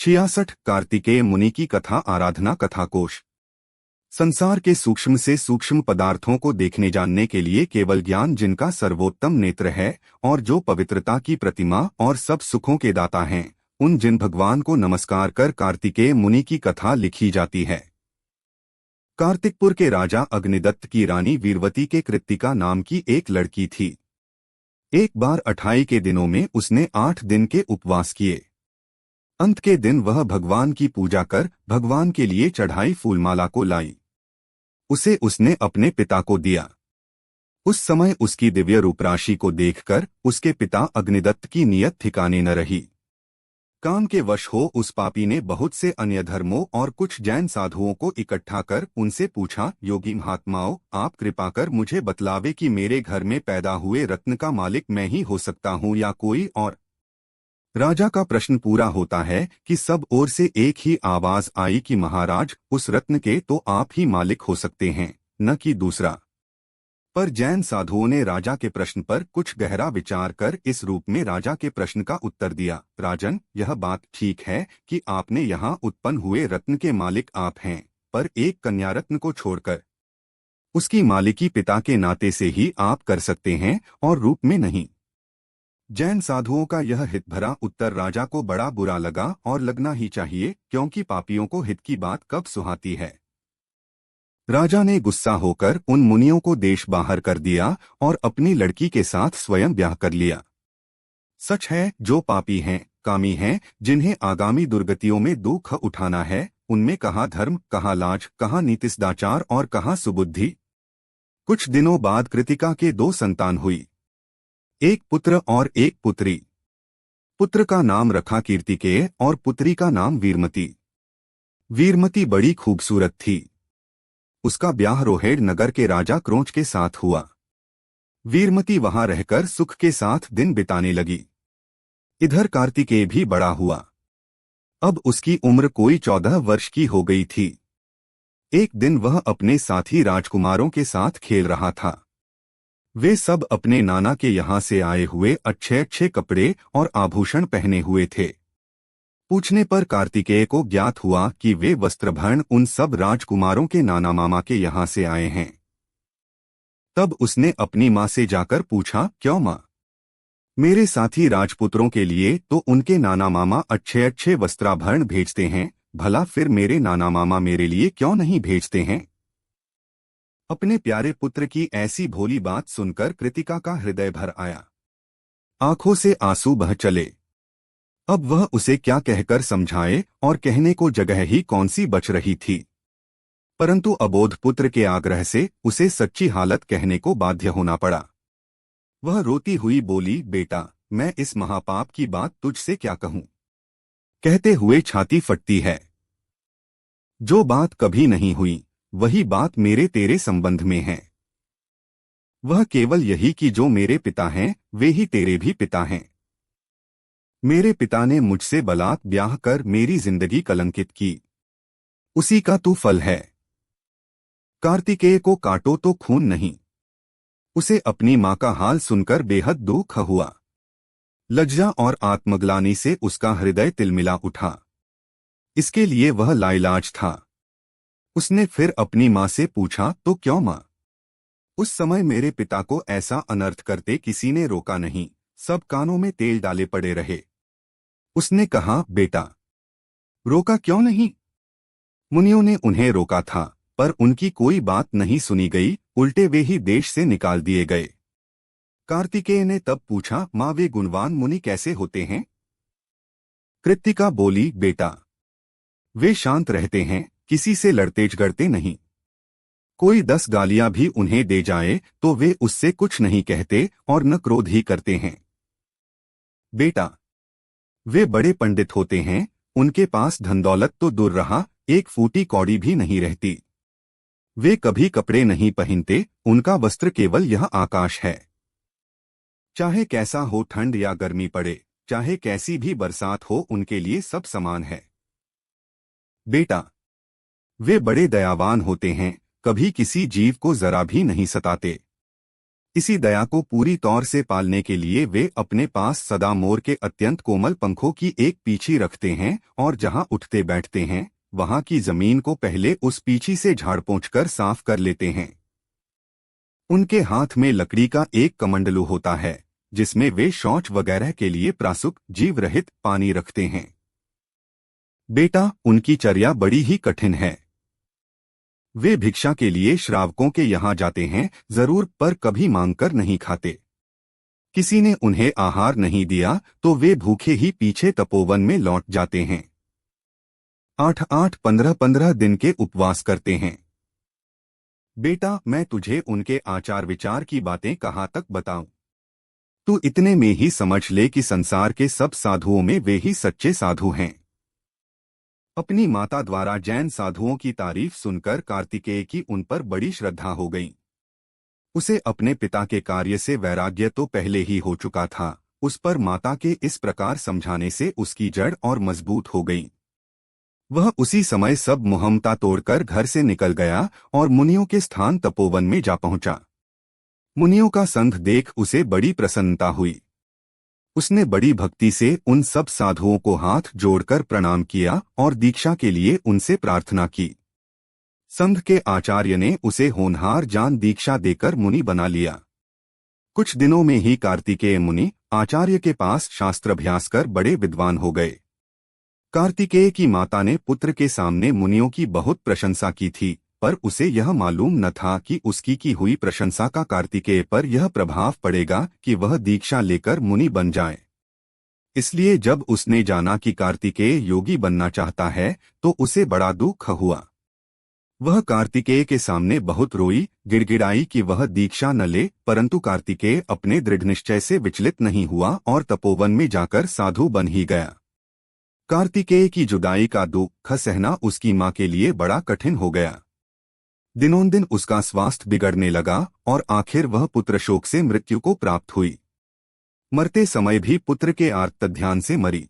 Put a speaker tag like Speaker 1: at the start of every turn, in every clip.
Speaker 1: 66 कार्तिकेय मुनि की कथा आराधना कथा कोश। संसार के सूक्ष्म से सूक्ष्म पदार्थों को देखने जानने के लिए केवल ज्ञान जिनका सर्वोत्तम नेत्र है और जो पवित्रता की प्रतिमा और सब सुखों के दाता हैं, उन जिन भगवान को नमस्कार कर कार्तिकेय मुनि की कथा लिखी जाती है। कार्तिकपुर के राजा अग्निदत्त की रानी वीरवती के कृत्तिका नाम की एक लड़की थी। एक बार 28 के दिनों में उसने 8 दिन के उपवास किए। अंत के दिन वह भगवान की पूजा कर भगवान के लिए चढ़ाई फूलमाला को लाई। उसे उसने अपने पिता को दिया। उस समय उसकी दिव्य रूपराशि को देखकर उसके पिता अग्निदत्त की नीयत ठिकाने न रही। काम के वश हो उस पापी ने बहुत से अन्य धर्मों और कुछ जैन साधुओं को इकट्ठा कर उनसे पूछा, योगी महात्माओं, आप कृपा कर मुझे बतलावे कि मेरे घर में पैदा हुए रत्न का मालिक मैं ही हो सकता हूँ या कोई और। राजा का प्रश्न पूरा होता है कि सब ओर से एक ही आवाज आई कि महाराज, उस रत्न के तो आप ही मालिक हो सकते हैं, न कि दूसरा। पर जैन साधुओं ने राजा के प्रश्न पर कुछ गहरा विचार कर इस रूप में राजा के प्रश्न का उत्तर दिया, राजन, यह बात ठीक है कि आपने यहाँ उत्पन्न हुए रत्न के मालिक आप हैं, पर एक कन्या रत्न को छोड़कर उसकी मालिकी पिता के नाते से ही आप कर सकते हैं और रूप में नहीं। जैन साधुओं का यह हितभरा उत्तर राजा को बड़ा बुरा लगा और लगना ही चाहिए, क्योंकि पापियों को हित की बात कब सुहाती है। राजा ने गुस्सा होकर उन मुनियों को देश बाहर कर दिया और अपनी लड़की के साथ स्वयं ब्याह कर लिया। सच है, जो पापी हैं, कामी हैं, जिन्हें आगामी दुर्गतियों में दुख उठाना है, उनमें कहाँ धर्म, कहाँ लाज, कहाँ नीति सदाचार और कहाँ सुबुद्धि। कुछ दिनों बाद कृतिका के 2 संतान हुई, एक पुत्र और एक पुत्री। पुत्र का नाम रखा कीर्तिकेय और पुत्री का नाम वीरमती। वीरमती बड़ी खूबसूरत थी। उसका ब्याह रोहेड़ नगर के राजा क्रोंच के साथ हुआ। वीरमती वहां रहकर सुख के साथ दिन बिताने लगी। इधर कार्तिकेय भी बड़ा हुआ। अब उसकी उम्र कोई 14 वर्ष की हो गई थी। एक दिन वह अपने साथी राजकुमारों के साथ खेल रहा था। वे सब अपने नाना के यहाँ से आए हुए अच्छे अच्छे कपड़े और आभूषण पहने हुए थे। पूछने पर कार्तिकेय को ज्ञात हुआ कि वे वस्त्रभरण उन सब राजकुमारों के नाना मामा के यहाँ से आए हैं। तब उसने अपनी माँ से जाकर पूछा, क्यों माँ? मेरे साथी राजपुत्रों के लिए तो उनके नाना मामा अच्छे अच्छे वस्त्राभरण भेजते हैं, भला फिर मेरे नाना मामा मेरे लिए क्यों नहीं भेजते हैं? अपने प्यारे पुत्र की ऐसी भोली बात सुनकर कृतिका का हृदय भर आया। आंखों से आंसू बह चले। अब वह उसे क्या कहकर समझाए, और कहने को जगह ही कौन सी बच रही थी। परंतु अबोध पुत्र के आग्रह से उसे सच्ची हालत कहने को बाध्य होना पड़ा। वह रोती हुई बोली, बेटा, मैं इस महापाप की बात तुझसे क्या कहूं? कहते हुए छाती फटती है। जो बात कभी नहीं हुई वही बात मेरे तेरे संबंध में है। वह केवल यही कि जो मेरे पिता हैं वे ही तेरे भी पिता हैं। मेरे पिता ने मुझसे बलात् ब्याह कर मेरी जिंदगी कलंकित की, उसी का तू फल है। कार्तिकेय को काटो तो खून नहीं। उसे अपनी मां का हाल सुनकर बेहद दुख हुआ। लज्जा और आत्मग्लानि से उसका हृदय तिलमिला उठा। इसके लिए वह लाइलाज था। उसने फिर अपनी माँ से पूछा, तो क्यों माँ? उस समय मेरे पिता को ऐसा अनर्थ करते किसी ने रोका नहीं, सब कानों में तेल डाले पड़े रहे। उसने कहा, बेटा, रोका क्यों नहीं? मुनियों ने उन्हें रोका था, पर उनकी कोई बात नहीं सुनी गई, उल्टे वे ही देश से निकाल दिए गए। कार्तिकेय ने तब पूछा, माँ, वे गुणवान मुनि कैसे होते हैं? कृत्तिका बोली, बेटा, वे शांत रहते हैं, किसी से लड़ते झगड़ते नहीं। कोई 10 गालियां भी उन्हें दे जाए तो वे उससे कुछ नहीं कहते और न क्रोध ही करते हैं। बेटा, वे बड़े पंडित होते हैं, उनके पास धन दौलत तो दूर रहा, एक फूटी कौड़ी भी नहीं रहती। वे कभी कपड़े नहीं पहनते, उनका वस्त्र केवल यह आकाश है। चाहे कैसा हो ठंड या गर्मी पड़े, चाहे कैसी भी बरसात हो, उनके लिए सब समान है। बेटा, वे बड़े दयावान होते हैं, कभी किसी जीव को जरा भी नहीं सताते। इसी दया को पूरी तौर से पालने के लिए वे अपने पास सदा मोर के अत्यंत कोमल पंखों की एक पीछी रखते हैं और जहां उठते बैठते हैं वहां की जमीन को पहले उस पीछी से झाड़ पोंछकर साफ कर लेते हैं। उनके हाथ में लकड़ी का एक कमंडलू होता है जिसमें वे शौच वगैरह के लिए प्रासुक जीव रहित पानी रखते हैं। बेटा, उनकी चर्या बड़ी ही कठिन है। वे भिक्षा के लिए श्रावकों के यहाँ जाते हैं जरूर, पर कभी मांगकर नहीं खाते। किसी ने उन्हें आहार नहीं दिया तो वे भूखे ही पीछे तपोवन में लौट जाते हैं। 8-8, 15-15 दिन के उपवास करते हैं। बेटा, मैं तुझे उनके आचार विचार की बातें कहाँ तक बताऊं? तू इतने में ही समझ ले कि संसार के सब साधुओं में वे ही सच्चे साधु हैं। अपनी माता द्वारा जैन साधुओं की तारीफ सुनकर कार्तिकेय की उन पर बड़ी श्रद्धा हो गई। उसे अपने पिता के कार्य से वैराग्य तो पहले ही हो चुका था, उस पर माता के इस प्रकार समझाने से उसकी जड़ और मजबूत हो गई। वह उसी समय सब मुहम्मता तोड़कर घर से निकल गया और मुनियों के स्थान तपोवन में जा पहुंचा। मुनियों का संघ देख उसे बड़ी प्रसन्नता हुई। उसने बड़ी भक्ति से उन सब साधुओं को हाथ जोड़कर प्रणाम किया और दीक्षा के लिए उनसे प्रार्थना की। संघ के आचार्य ने उसे होनहार जान दीक्षा देकर मुनि बना लिया। कुछ दिनों में ही कार्तिकेय मुनि आचार्य के पास शास्त्राभ्यास कर बड़े विद्वान हो गए। कार्तिकेय की माता ने पुत्र के सामने मुनियों की बहुत प्रशंसा की थी, पर उसे यह मालूम न था कि उसकी की हुई प्रशंसा का कार्तिकेय पर यह प्रभाव पड़ेगा कि वह दीक्षा लेकर मुनि बन जाए। इसलिए जब उसने जाना कि कार्तिकेय योगी बनना चाहता है तो उसे बड़ा दुख हुआ। वह कार्तिकेय के सामने बहुत रोई, गिड़गिड़ाई कि वह दीक्षा न ले, परंतु कार्तिकेय अपने दृढ़ निश्चय से विचलित नहीं हुआ और तपोवन में जाकर साधु बन ही गया। कार्तिकेय की जुदाई का दुख सहना उसकी माँ के लिए बड़ा कठिन हो गया। दिनों दिन उसका स्वास्थ्य बिगड़ने लगा और आखिर वह पुत्र शोक से मृत्यु को प्राप्त हुई। मरते समय भी पुत्र के आर्तध्यान से मरी।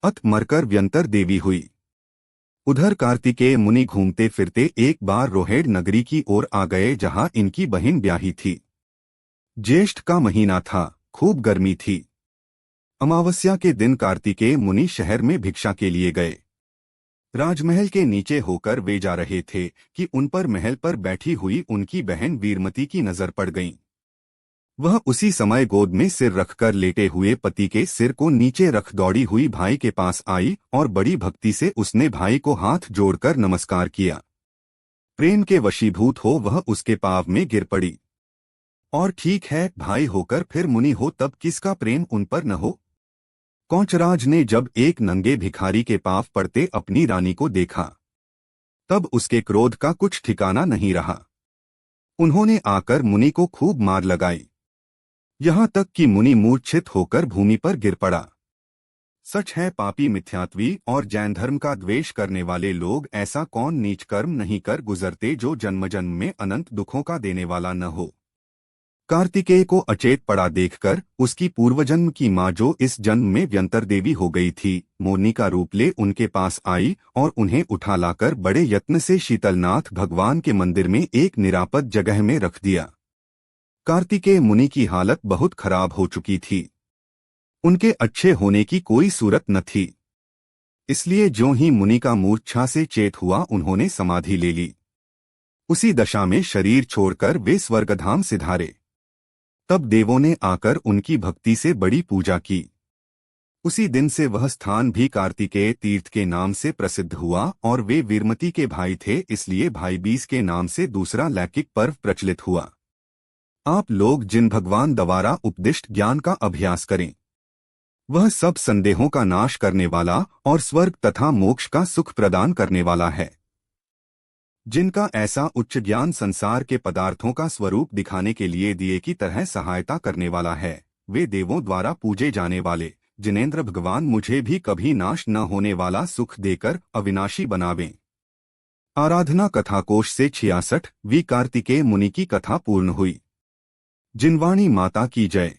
Speaker 1: अत मरकर व्यंतर देवी हुई। उधर कार्तिकेय मुनि घूमते फिरते एक बार रोहेड़ नगरी की ओर आ गए जहां इनकी बहन ब्याही थी। ज्येष्ठ का महीना था, खूब गर्मी थी। अमावस्या के दिन कार्तिकेय मुनि शहर में भिक्षा के लिए गए। राजमहल के नीचे होकर वे जा रहे थे कि उन पर महल पर बैठी हुई उनकी बहन वीरमती की नजर पड़ गई। वह उसी समय गोद में सिर रखकर लेटे हुए पति के सिर को नीचे रख दौड़ी हुई भाई के पास आई और बड़ी भक्ति से उसने भाई को हाथ जोड़कर नमस्कार किया। प्रेम के वशीभूत हो वह उसके पांव में गिर पड़ी। और ठीक है, भाई होकर फिर मुनि हो तब किसका प्रेम उन पर न हो। कौचराज ने जब एक नंगे भिखारी के पांव पड़ते अपनी रानी को देखा तब उसके क्रोध का कुछ ठिकाना नहीं रहा। उन्होंने आकर मुनि को खूब मार लगाई, यहाँ तक कि मुनि मूर्छित होकर भूमि पर गिर पड़ा। सच है, पापी मिथ्यात्वी और जैन धर्म का द्वेष करने वाले लोग ऐसा कौन नीच कर्म नहीं कर गुजरते जो जन्म जन्म में अनंत दुखों का देने वाला न हो। कार्तिकेय को अचेत पड़ा देखकर उसकी पूर्वजन्म की माँ, जो इस जन्म में व्यंतर देवी हो गई थी, मोरनी का रूप ले उनके पास आई और उन्हें उठा लाकर बड़े यत्न से शीतलनाथ भगवान के मंदिर में एक निरापद जगह में रख दिया। कार्तिकेय मुनि की हालत बहुत खराब हो चुकी थी। उनके अच्छे होने की कोई सूरत न थी। इसलिए ज्यों ही मुनि का मूर्छा से चेत हुआ उन्होंने समाधि ले ली। उसी दशा में शरीर छोड़कर वे स्वर्गधाम सिधारे। तब देवों ने आकर उनकी भक्ति से बड़ी पूजा की। उसी दिन से वह स्थान भी कार्तिकेय तीर्थ के नाम से प्रसिद्ध हुआ और वे वीरमती के भाई थे, इसलिए भाई बीस के नाम से दूसरा लैकिक पर्व प्रचलित हुआ। आप लोग जिन भगवान द्वारा उपदिष्ट ज्ञान का अभ्यास करें, वह सब संदेहों का नाश करने वाला और स्वर्ग तथा मोक्ष का सुख प्रदान करने वाला है। जिनका ऐसा उच्च ज्ञान संसार के पदार्थों का स्वरूप दिखाने के लिए दिए की तरह सहायता करने वाला है, वे देवों द्वारा पूजे जाने वाले जिनेंद्र भगवान मुझे भी कभी नाश न होने वाला सुख देकर अविनाशी बनावें। आराधना कथा कोश से 66वीं कार्तिकेय मुनि की कथा पूर्ण हुई। जिनवाणी माता की जय।